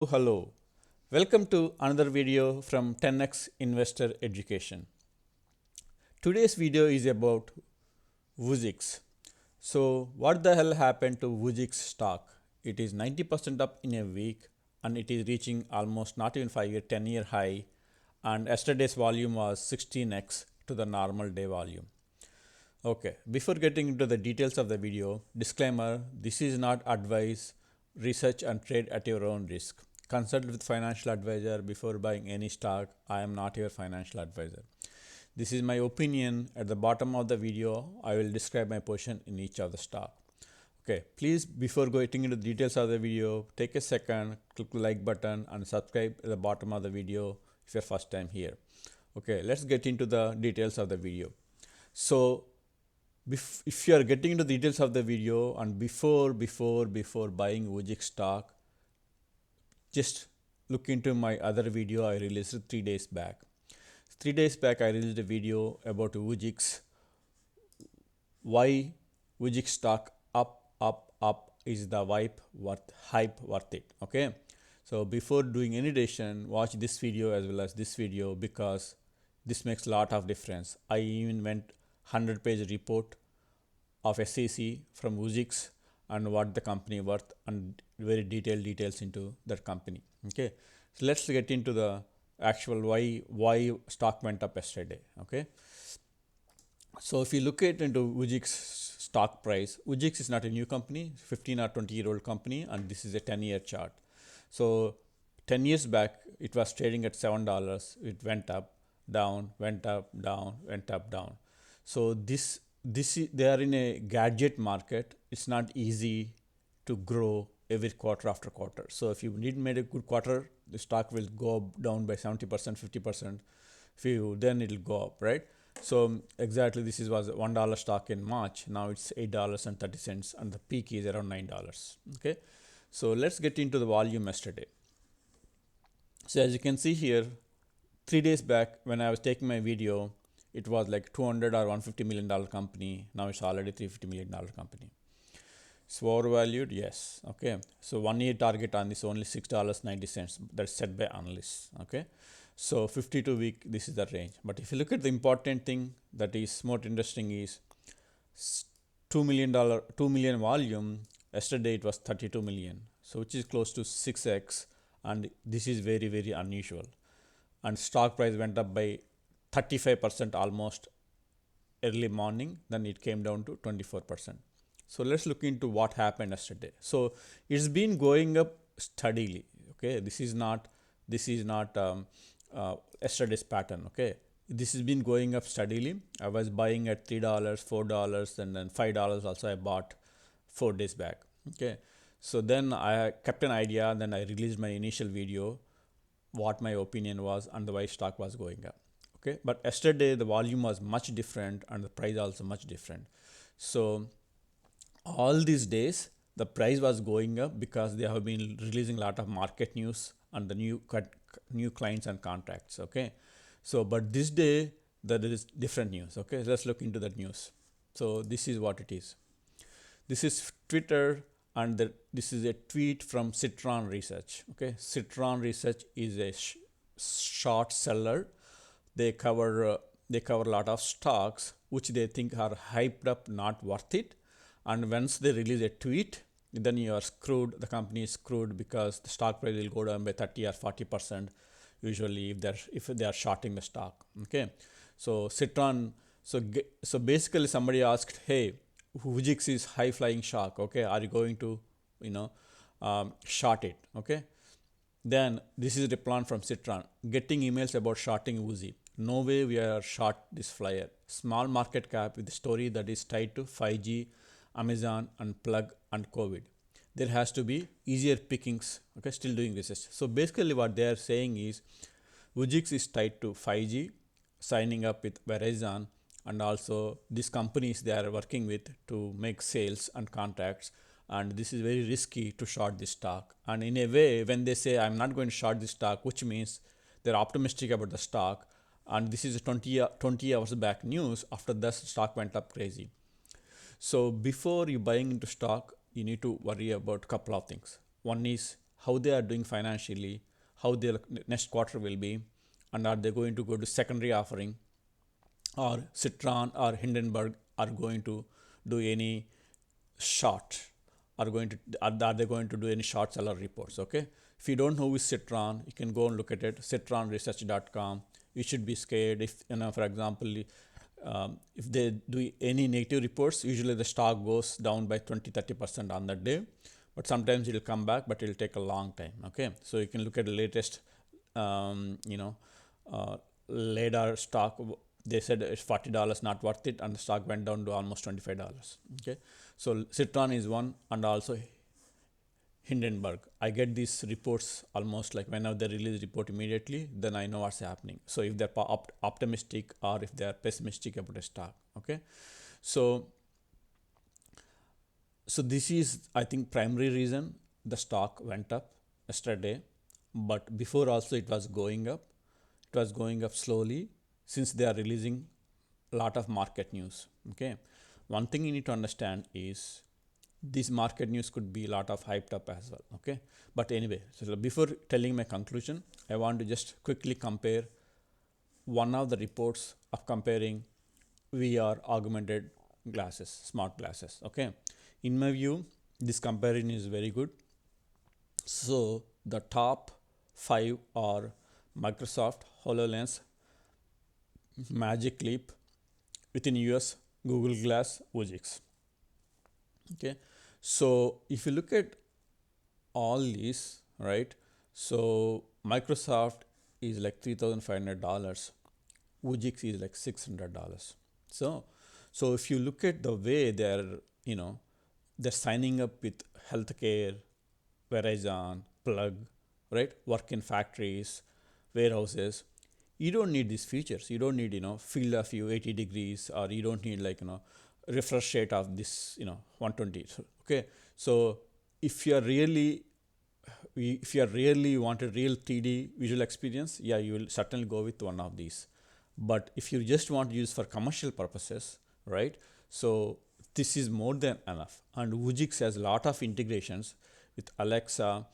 Hello, welcome to another video from 10x Investor Education. Today's video is about Vuzix. So, what the hell happened to Vuzix stock? It is 90% up in a week and it is reaching almost not even 5 year, 10-year high. And yesterday's volume was 16x to the normal day volume. Okay, before getting into the details of the video, disclaimer, this is not advice, research and trade at your own risk. Consult with financial advisor before buying any stock. I am not your financial advisor. This is my opinion. At the bottom of the video, I will describe my position in each of the stock. Okay, please before getting into the details of the video, take a second, click the like button and subscribe at the bottom of the video if you're first time here. Okay, let's get into the details of the video. So if you are getting into the details of the video and before buying Vuzix stock, just look into my other video I released 3 days back. 3 days back I released a video about Vuzix, why Vuzix stock up is the hype worth it. Okay, so before doing any decision, watch this video as well as this video because this makes a lot of difference. I even went 100-page report of SEC from Vuzix and what the company worth and very detailed details into that company. Okay, so let's get into the actual why stock went up yesterday. Okay, so if you look at into Vuzix stock price, Vuzix is not a new company, 15 or 20-year-old company, and this is a 10-year chart. So 10 years back it was trading at $7. It went up, down, went up, down, went up, down. So they are in a gadget market. It's not easy to grow every quarter after quarter. So if you need made a good quarter, the stock will go down by 70%, 50%. Then it'll go up, right? So exactly this was $1 stock in March. Now it's $8.30 and the peak is around $9. Okay, so let's get into the volume yesterday. So as you can see here, 3 days back when I was taking my video, it was like 200 or $150 million company. Now it's already $350 million company. So overvalued, yes. Okay, so 1 year target on this only $6.90. That's set by analysts. Okay, so 52-week, this is the range. But if you look at the important thing that is more interesting is $2 million volume. Yesterday it was 32 million, so which is close to 6x, and this is very unusual. And stock price went up by 35% almost early morning, then it came down to 24%. So let's look into what happened yesterday. So it's been going up steadily. Okay, this is not yesterday's pattern. Okay, this has been going up steadily. I was buying at $3, $4, and then $5 also I bought 4 days back. Okay, so then I kept an idea, then I released my initial video what my opinion was and the why stock was going up. Okay, but yesterday the volume was much different and the price also much different. So all these days the price was going up because they have been releasing a lot of market news and the new clients and contracts. Okay, so but this day there is different news. Okay, let's look into that news. So this is what it is. This is Twitter, and this is a tweet from Citron Research. Okay, Citron Research is a short seller. They cover a lot of stocks which they think are hyped up, not worth it. And once they release a tweet, then you are screwed. The company is screwed because the stock price will go down by 30 or 40% usually if they are shorting the stock. Okay, so Citron. So basically somebody asked, hey, Vuzix is high flying shark. Okay, are you going to short it? Okay, then this is a plan from Citron. Getting emails about shorting Uzi. No way we are short this flyer. Small market cap with a story that is tied to 5G, Amazon, and plug and COVID. There has to be easier pickings. Okay, still doing research. So basically what they are saying is Vuzix is tied to 5G, signing up with Verizon, and also these companies they are working with to make sales and contracts, and this is very risky to short this stock. And in a way, when they say I'm not going to short this stock, which means they're optimistic about the stock, and this is a 20 hours back news. After that, stock went up crazy. So before you buying into stock, you need to worry about a couple of things. One is how they are doing financially, how their next quarter will be, and are they going to go to secondary offering, or Citron or Hindenburg are going to do any short, are they going to do any short seller reports. Okay, if you don't know who is Citron, you can go and look at it, citronresearch.com. You should be scared if, for example, if they do any negative reports, usually the stock goes down by 20-30% on that day, but sometimes it will come back, but it will take a long time. Okay, so you can look at the latest LiDAR stock. They said it's $40 not worth it, and the stock went down to almost $25. Okay, so Citron is one, and also Hindenburg. I get these reports almost like whenever they release report immediately, then I know what's happening. So if they're optimistic or if they're pessimistic about a stock. Okay, so this is, I think, primary reason the stock went up yesterday, but before also it was going up. It was going up slowly since they are releasing a lot of market news. Okay, one thing you need to understand is this market news could be a lot of hyped up as well. Okay, but anyway, so before telling my conclusion, I want to just quickly compare one of the reports of comparing VR augmented glasses, smart glasses. Okay, in my view, this comparison is very good. So the top 5 are Microsoft HoloLens, Magic Leap, within US, Google Glass, Vuzix. Okay, so if you look at all these, right, so Microsoft is like $3,500, Vuzix is like $600. So if you look at the way they're they're signing up with healthcare, Verizon, Plug, right, work in factories, warehouses, you don't need these features. You don't need field of view 80 degrees, or you don't need refresh rate of this 120. Okay, so if you are really want a real 3D visual experience, yeah, you will certainly go with one of these. But if you just want to use for commercial purposes, right, so this is more than enough. And Vuzix has a lot of integrations with Alexa,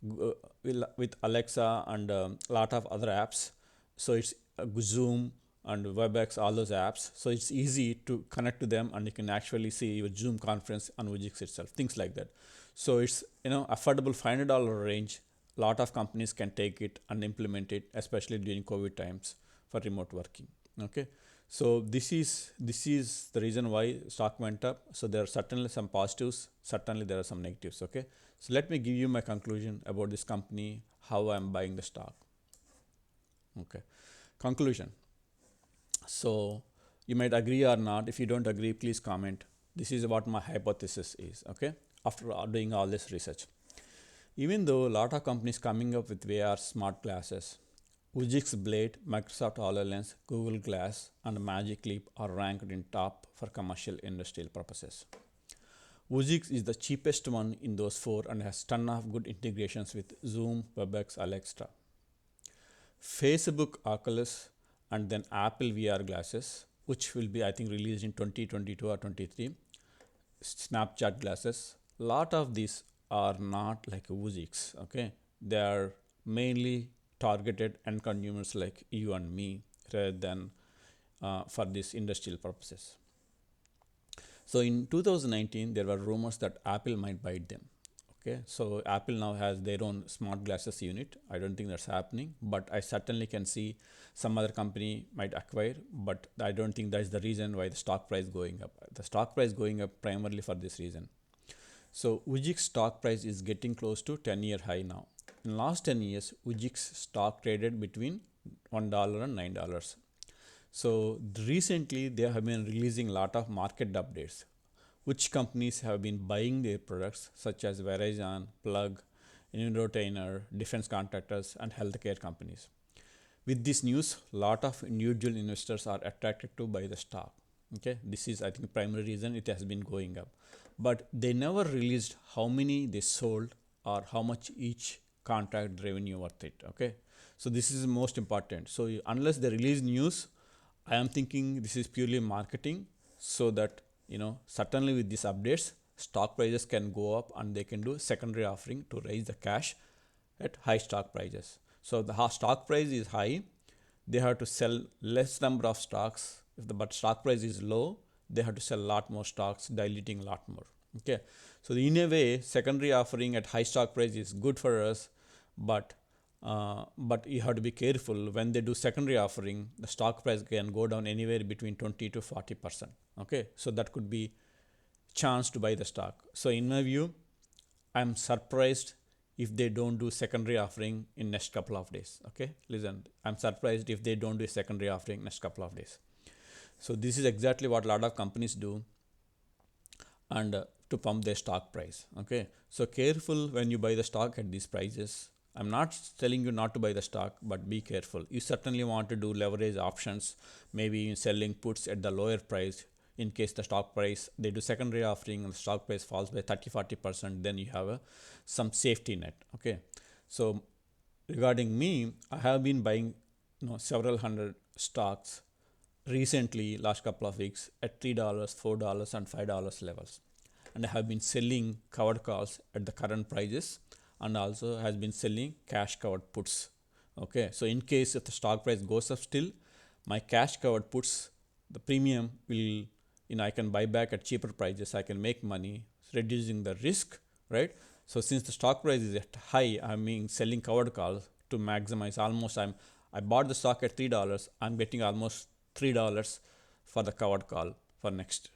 and a lot of other apps. So it's Zoom and WebEx, all those apps. So it's easy to connect to them, and you can actually see your Zoom conference on Vuzix itself, things like that. So it's affordable $500 range. A lot of companies can take it and implement it, especially during COVID times for remote working. Okay, so this is the reason why stock went up. So there are certainly some positives, certainly there are some negatives. Okay, so let me give you my conclusion about this company, how I'm buying the stock. Okay, conclusion. So you might agree or not. If you don't agree, please comment. This is what my hypothesis is. Okay, after doing all this research, even though a lot of companies coming up with VR smart glasses, Vuzix Blade, Microsoft HoloLens, Google Glass, and Magic Leap are ranked in top for commercial industrial purposes. Vuzix is the cheapest one in those 4 and has ton of good integrations with Zoom, WebEx, Alexa. Facebook Oculus, and then Apple VR glasses, which will be, I think, released in 2022 or 23. Snapchat glasses. A lot of these are not like Vuzix. Okay, they are mainly targeted end consumers like you and me, rather than for these industrial purposes. So in 2019, there were rumors that Apple might buy them. Okay, so Apple now has their own smart glasses unit. I don't think that's happening, but I certainly can see some other company might acquire, but I don't think that is the reason why the stock price going up. The stock price going up primarily for this reason. So Vuzix stock price is getting close to 10-year high now. In last 10 years, Vuzix stock traded between $1 and $9. So recently they have been releasing a lot of market updates, which companies have been buying their products, such as Verizon, Plug, Entertainer, defense contractors, and healthcare companies. With this news, a lot of individual investors are attracted to buy the stock. Okay, this is, I think, primary reason it has been going up. But they never released how many they sold or how much each contract revenue worth it. Okay, so this is most important. So unless they release news, I am thinking this is purely marketing, so that certainly with these updates, stock prices can go up and they can do secondary offering to raise the cash at high stock prices. So the stock price is high, they have to sell less number of stocks. If the but stock price is low, they have to sell a lot more stocks, diluting a lot more. Okay, so in a way, secondary offering at high stock price is good for us, but you have to be careful when they do secondary offering. The stock price can go down anywhere between 20 to 40%. Okay, so that could be chance to buy the stock. So in my view, I'm surprised if they don't do secondary offering in next couple of days. Okay, listen, I'm surprised if they don't do secondary offering next couple of days. So this is exactly what a lot of companies do, and to pump their stock price. Okay, so careful when you buy the stock at these prices. I'm not telling you not to buy the stock, but be careful. You certainly want to do leverage options, maybe selling puts at the lower price in case the stock price, they do secondary offering and the stock price falls by 30-40%, then you have some safety net. Okay, so regarding me, I have been buying several hundred stocks recently, last couple of weeks, at $3, $4 and $5 levels, and I have been selling covered calls at the current prices, and also has been selling cash covered puts. Okay, so in case if the stock price goes up still, my cash covered puts, the premium will, I can buy back at cheaper prices, I can make money, reducing the risk, right? So since the stock price is at high, I'm selling covered calls to maximize. Almost I bought the stock at $3, I'm getting almost $3 for the covered call for next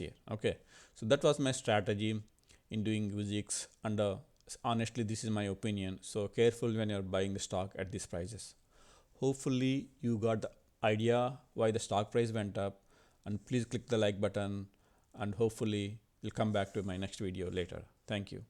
year. Okay, so that was my strategy in doing Vuzix, and honestly, this is my opinion. So careful when you're buying the stock at these prices. Hopefully you got the idea why the stock price went up, and please click the like button, and hopefully you'll come back to my next video later. Thank you.